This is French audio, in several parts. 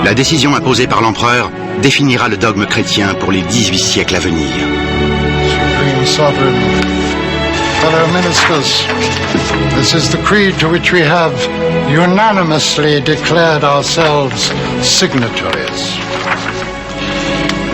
La décision imposée par l'empereur définira le dogme chrétien pour les 18 siècles à venir. Supreme Sovereign, fellow ministers, this is the creed to which we have unanimously declared ourselves signatories.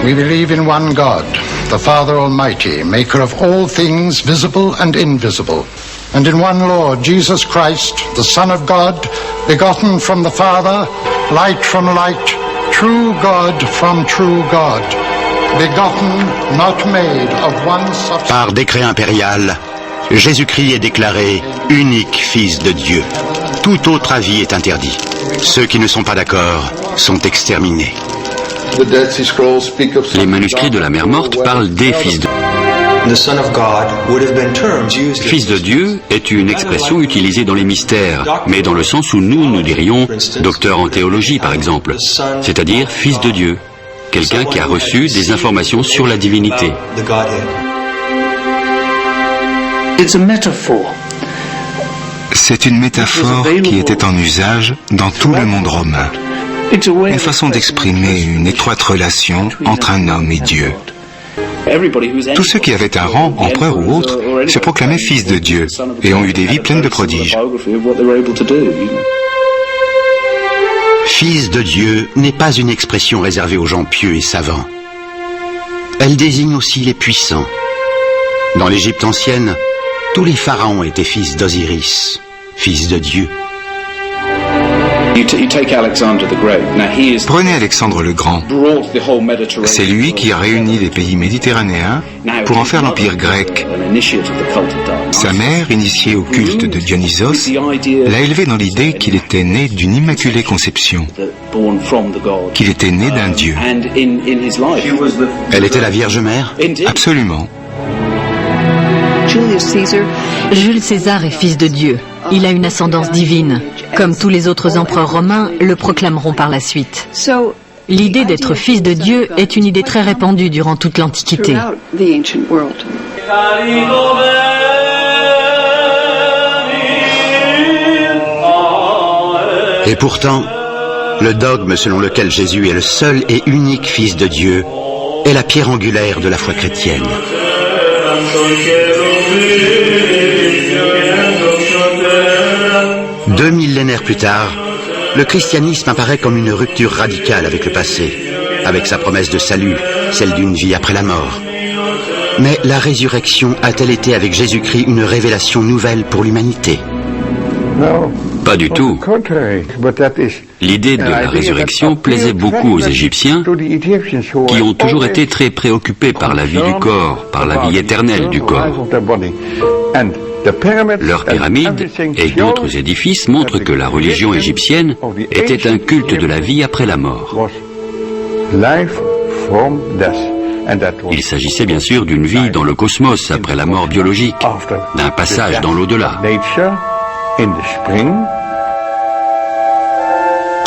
We believe in one God, the Father Almighty, maker of all things visible and invisible, and in one Lord, Jesus Christ, the Son of God, begotten from the Father, light from light, true God from true God, begotten, not made, of one substance. Par décret impérial, Jésus-Christ est déclaré unique Fils de Dieu. Tout autre avis est interdit. Ceux qui ne sont pas d'accord sont exterminés. Les manuscrits de la mer morte parlent des fils de Dieu. Fils de Dieu est une expression utilisée dans les mystères, mais dans le sens où nous dirions docteur en théologie par exemple, c'est-à-dire fils de Dieu, quelqu'un qui a reçu des informations sur la divinité. C'est une métaphore qui était en usage dans tout le monde romain. Une façon d'exprimer une étroite relation entre un homme et Dieu. Tous ceux qui avaient un rang, empereur ou autre, se proclamaient fils de Dieu et ont eu des vies pleines de prodiges. Fils de Dieu n'est pas une expression réservée aux gens pieux et savants. Elle désigne aussi les puissants. Dans l'Égypte ancienne, tous les pharaons étaient fils d'Osiris, fils de Dieu. Prenez Alexandre le Grand. C'est lui qui a réuni les pays méditerranéens pour en faire l'empire grec. Sa mère, initiée au culte de Dionysos, l'a élevé dans l'idée qu'il était né d'une immaculée conception, qu'il était né d'un Dieu. Elle était la Vierge Mère? Absolument. Jules César est fils de Dieu. Il a une ascendance divine. Comme tous les autres empereurs romains le proclameront par la suite. L'idée d'être fils de Dieu est une idée très répandue durant toute l'Antiquité. Et pourtant, le dogme selon lequel Jésus est le seul et unique Fils de Dieu est la pierre angulaire de la foi chrétienne. 2 millénaires plus tard, le christianisme apparaît comme une rupture radicale avec le passé, avec sa promesse de salut, celle d'une vie après la mort. Mais la résurrection a-t-elle été avec Jésus-Christ une révélation nouvelle pour l'humanité? Pas du tout. L'idée de la résurrection plaisait beaucoup aux Égyptiens, qui ont toujours été très préoccupés par la vie du corps, par la vie éternelle du corps. Leurs pyramides et d'autres édifices montrent que la religion égyptienne était un culte de la vie après la mort. Il s'agissait bien sûr d'une vie dans le cosmos après la mort biologique, d'un passage dans l'au-delà.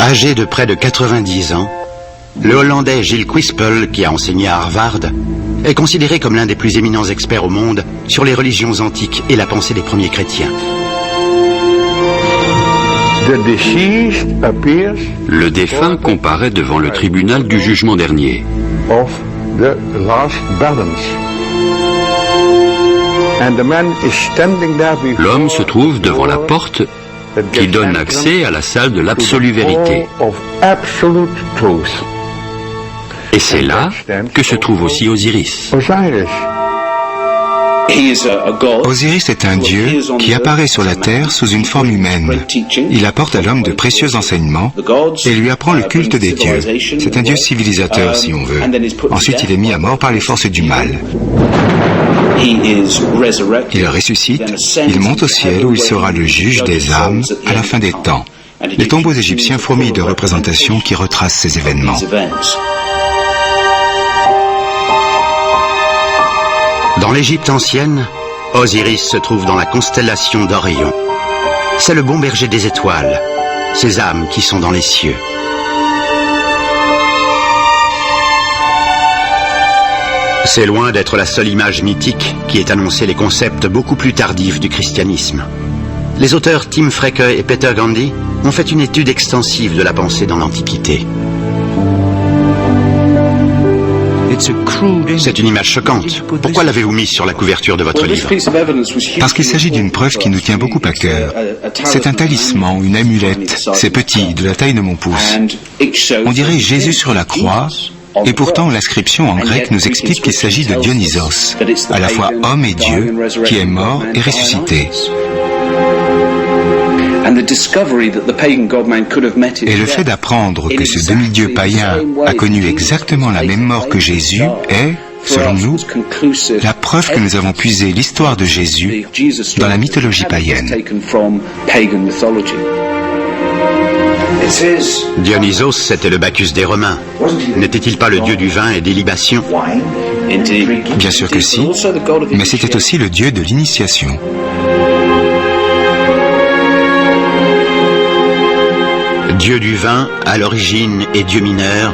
Âgé de près de 90 ans, le Hollandais Gilles Quispel, qui a enseigné à Harvard, est considéré comme l'un des plus éminents experts au monde sur les religions antiques et la pensée des premiers chrétiens. Le défunt comparaît devant le tribunal du jugement dernier. L'homme se trouve devant la porte qui donne accès à la salle de l'absolue vérité. Et c'est là que se trouve aussi Osiris. Osiris est un dieu qui apparaît sur la terre sous une forme humaine. Il apporte à l'homme de précieux enseignements et lui apprend le culte des dieux. C'est un dieu civilisateur, si on veut. Ensuite, il est mis à mort par les forces du mal. Il ressuscite, il monte au ciel où il sera le juge des âmes à la fin des temps. Les tombeaux égyptiens fourmillent de représentations qui retracent ces événements. Dans l'Égypte ancienne, Osiris se trouve dans la constellation d'Orion. C'est le bon berger des étoiles, ces âmes qui sont dans les cieux. C'est loin d'être la seule image mythique qui ait annoncé les concepts beaucoup plus tardifs du christianisme. Les auteurs Tim Freke et Peter Gandy ont fait une étude extensive de la pensée dans l'Antiquité. C'est une image choquante. Pourquoi l'avez-vous mise sur la couverture de votre livre? Parce qu'il s'agit d'une preuve qui nous tient beaucoup à cœur. C'est un talisman, une amulette. C'est petit, de la taille de mon pouce. On dirait Jésus sur la croix, et pourtant l'inscription en grec nous explique qu'il s'agit de Dionysos, à la fois homme et Dieu, qui est mort et ressuscité. Et le fait d'apprendre que ce demi-dieu païen a connu exactement la même mort que Jésus est, selon nous, la preuve que nous avons puisé l'histoire de Jésus dans la mythologie païenne. Dionysos, c'était le Bacchus des Romains. N'était-il pas le dieu du vin et des libations? Bien sûr que si, mais c'était aussi le dieu de l'initiation. Dieu du vin, à l'origine, et dieu mineur,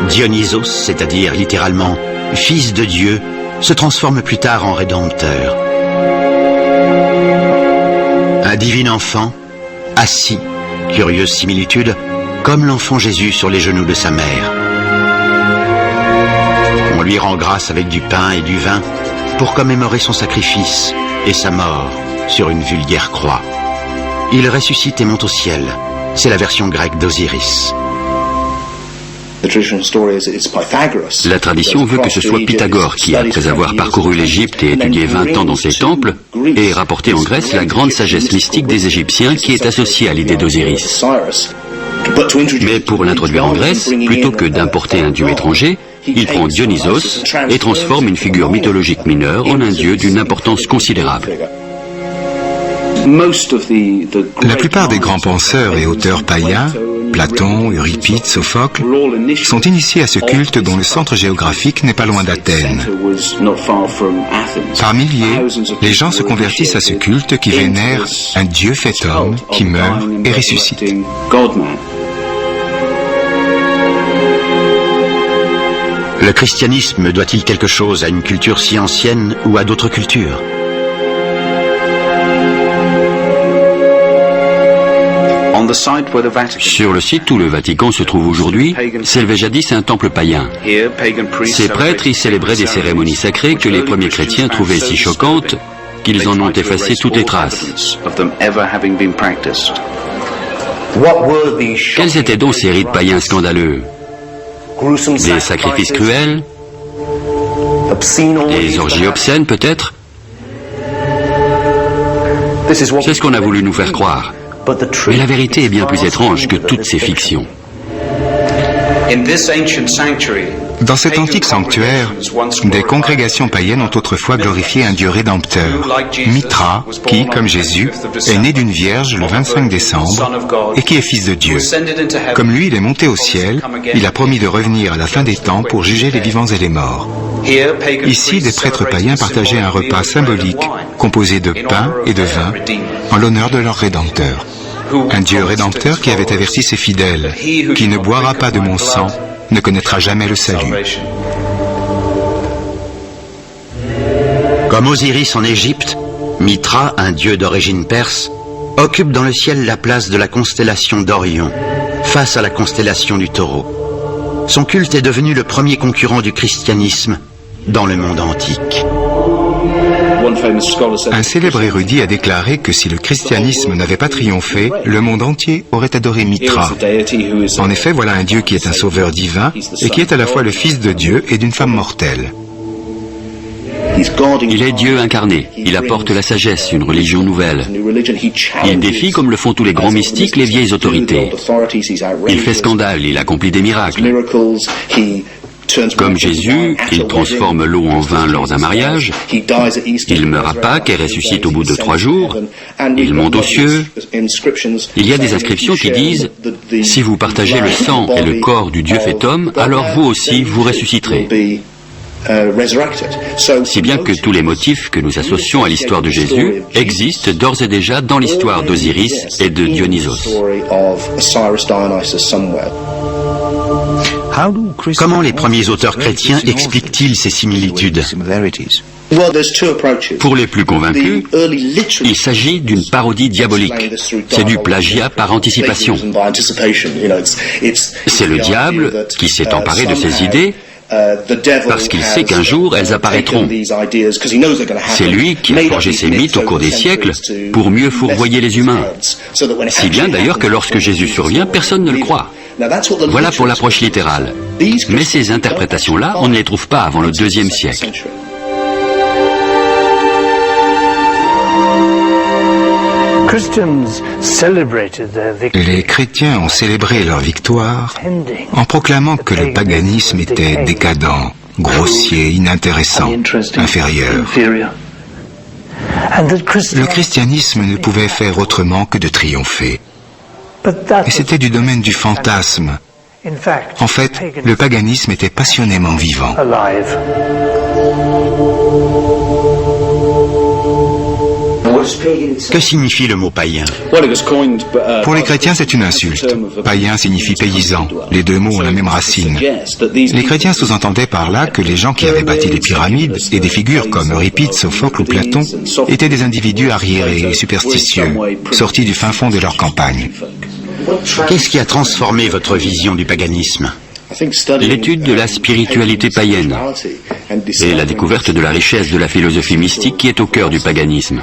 Dionysos, c'est-à-dire littéralement fils de Dieu, se transforme plus tard en rédempteur. Un divin enfant, assis, curieuse similitude, comme l'enfant Jésus sur les genoux de sa mère. On lui rend grâce avec du pain et du vin pour commémorer son sacrifice et sa mort sur une vulgaire croix. Il ressuscite et monte au ciel. C'est la version grecque d'Osiris. La tradition veut que ce soit Pythagore qui, après avoir parcouru l'Égypte et étudié 20 ans dans ses temples, ait rapporté en Grèce la grande sagesse mystique des Égyptiens qui est associée à l'idée d'Osiris. Mais pour l'introduire en Grèce, plutôt que d'importer un dieu étranger, il prend Dionysos et transforme une figure mythologique mineure en un dieu d'une importance considérable. La plupart des grands penseurs et auteurs païens, Platon, Euripide, Sophocle, sont initiés à ce culte dont le centre géographique n'est pas loin d'Athènes. Par milliers, les gens se convertissent à ce culte qui vénère un Dieu fait homme qui meurt et ressuscite. Le christianisme doit-il quelque chose à une culture si ancienne ou à d'autres cultures? Sur le site où le Vatican se trouve aujourd'hui, s'élevait jadis un temple païen. Ces prêtres y célébraient des cérémonies sacrées que les premiers chrétiens trouvaient si choquantes qu'ils en ont effacé toutes les traces. Quels étaient donc ces rites païens scandaleux? Des sacrifices cruels? Des orgies obscènes peut-être? C'est ce qu'on a voulu nous faire croire. Mais la vérité est bien plus étrange que toutes ces fictions. Dans cet antique sanctuaire, des congrégations païennes ont autrefois glorifié un dieu rédempteur, Mithra, qui, comme Jésus, est né d'une vierge le 25 décembre et qui est fils de Dieu. Comme lui, il est monté au ciel, il a promis de revenir à la fin des temps pour juger les vivants et les morts. Ici, des prêtres païens partageaient un repas symbolique composé de pain et de vin en l'honneur de leur Rédempteur. Un Dieu rédempteur qui avait averti ses fidèles, « Qui ne boira pas de mon sang ne connaîtra jamais le salut. » Comme Osiris en Égypte, Mithra, un dieu d'origine perse, occupe dans le ciel la place de la constellation d'Orion, face à la constellation du Taureau. Son culte est devenu le premier concurrent du christianisme dans le monde antique. Un célèbre érudit a déclaré que si le christianisme n'avait pas triomphé, le monde entier aurait adoré Mithra. En effet, voilà un Dieu qui est un sauveur divin et qui est à la fois le fils de Dieu et d'une femme mortelle. Il est Dieu incarné, il apporte la sagesse, une religion nouvelle. Il défie, comme le font tous les grands mystiques, les vieilles autorités. Il fait scandale, il accomplit des miracles. Comme Jésus, il transforme l'eau en vin lors d'un mariage, il meurt à Pâques et ressuscite au bout de 3 jours, il monte aux cieux. Il y a des inscriptions qui disent « Si vous partagez le sang et le corps du Dieu fait homme, alors vous aussi vous ressusciterez ». Si bien que tous les motifs que nous associons à l'histoire de Jésus existent d'ores et déjà dans l'histoire d'Osiris et de Dionysos. Comment les premiers auteurs chrétiens expliquent-ils ces similitudes? Pour les plus convaincus, il s'agit d'une parodie diabolique. C'est du plagiat par anticipation. C'est le diable qui s'est emparé de ces idées parce qu'il sait qu'un jour elles apparaîtront. C'est lui qui a forgé ces mythes au cours des siècles pour mieux fourvoyer les humains. Si bien d'ailleurs que lorsque Jésus survient, personne ne le croit. Voilà pour l'approche littérale. Mais ces interprétations-là, on ne les trouve pas avant le IIe siècle. Les chrétiens ont célébré leur victoire en proclamant que le paganisme était décadent, grossier, inintéressant, inférieur. Le christianisme ne pouvait faire autrement que de triompher. Et c'était du domaine du fantasme. En fait, le paganisme était passionnément vivant. Que signifie le mot païen? Pour les chrétiens, c'est une insulte. Païen signifie paysan. Les deux mots ont la même racine. Les chrétiens sous-entendaient par là que les gens qui avaient bâti les pyramides et des figures comme Euripide, Sophocle ou Platon étaient des individus arriérés et superstitieux, sortis du fin fond de leur campagne. Qu'est-ce qui a transformé votre vision du paganisme? L'étude de la spiritualité païenne et la découverte de la richesse de la philosophie mystique qui est au cœur du paganisme.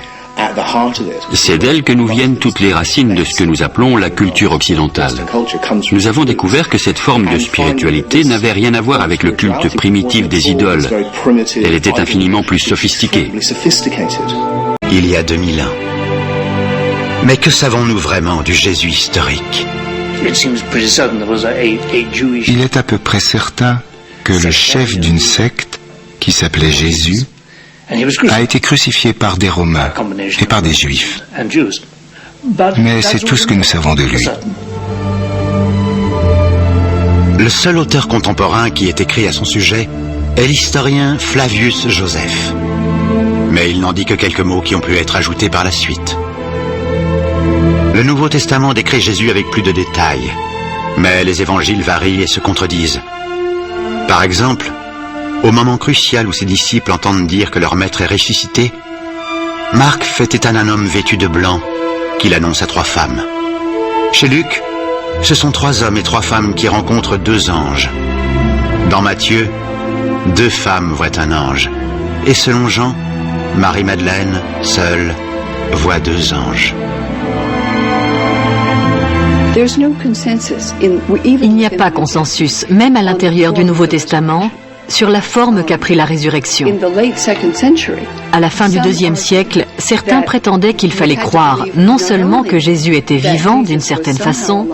C'est d'elle que nous viennent toutes les racines de ce que nous appelons la culture occidentale. Nous avons découvert que cette forme de spiritualité n'avait rien à voir avec le culte primitif des idoles. Elle était infiniment plus sophistiquée. Il y a 2000 ans. Mais que savons-nous vraiment du Jésus historique? Il est à peu près certain que le chef d'une secte, qui s'appelait Jésus, a été crucifié par des Romains et par des Juifs. Mais c'est tout ce que nous savons de lui. Le seul auteur contemporain qui ait écrit à son sujet est l'historien Flavius Joseph. Mais il n'en dit que quelques mots qui ont pu être ajoutés par la suite. Le Nouveau Testament décrit Jésus avec plus de détails, mais les évangiles varient et se contredisent. Par exemple, au moment crucial où ses disciples entendent dire que leur maître est ressuscité, Marc fait état d'un homme vêtu de blanc qu'il annonce à 3 femmes. Chez Luc, ce sont 3 hommes et 3 femmes qui rencontrent 2 anges. Dans Matthieu, 2 femmes voient un ange. Et selon Jean, Marie-Madeleine, seule, voit 2 anges. Il n'y a pas consensus, même à l'intérieur du Nouveau Testament, sur la forme qu'a pris la résurrection. À la fin du IIe siècle, certains prétendaient qu'il fallait croire non seulement que Jésus était vivant d'une certaine façon,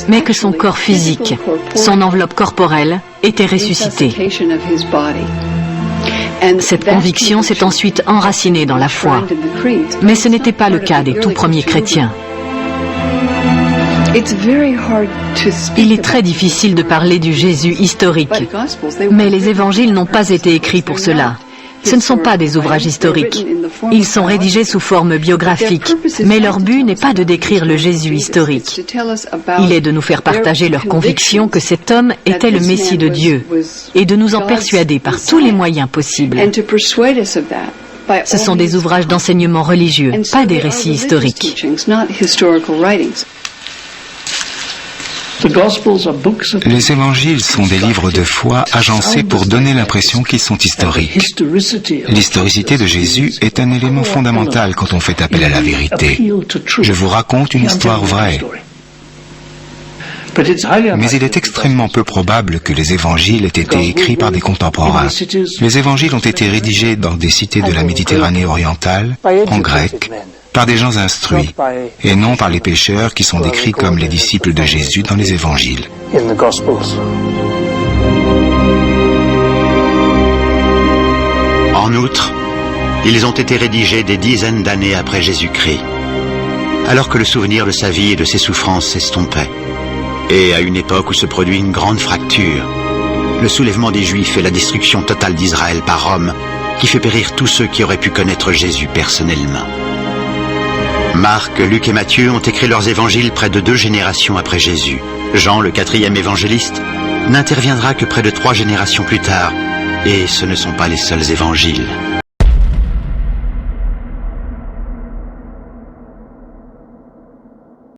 mais que son corps physique, son enveloppe corporelle, était ressuscité. Cette conviction s'est ensuite enracinée dans la foi, mais ce n'était pas le cas des tout premiers chrétiens. Il est très difficile de parler du Jésus historique, mais les évangiles n'ont pas été écrits pour cela. Ce ne sont pas des ouvrages historiques. Ils sont rédigés sous forme biographique, mais leur but n'est pas de décrire le Jésus historique. Il est de nous faire partager leur conviction que cet homme était le Messie de Dieu et de nous en persuader par tous les moyens possibles. Ce sont des ouvrages d'enseignement religieux, pas des récits historiques. Les évangiles sont des livres de foi agencés pour donner l'impression qu'ils sont historiques. L'historicité de Jésus est un élément fondamental quand on fait appel à la vérité. Je vous raconte une histoire vraie. Mais il est extrêmement peu probable que les évangiles aient été écrits par des contemporains. Les évangiles ont été rédigés dans des cités de la Méditerranée orientale, en grec, par des gens instruits, et non par les pécheurs qui sont décrits comme les disciples de Jésus dans les évangiles. En outre, ils ont été rédigés des dizaines d'années après Jésus-Christ, alors que le souvenir de sa vie et de ses souffrances s'estompait, et à une époque où se produit une grande fracture, le soulèvement des Juifs et la destruction totale d'Israël par Rome, qui fait périr tous ceux qui auraient pu connaître Jésus personnellement. Marc, Luc et Matthieu ont écrit leurs évangiles près de 2 générations après Jésus. Jean, le 4e évangéliste, n'interviendra que près de 3 générations plus tard, et ce ne sont pas les seuls évangiles.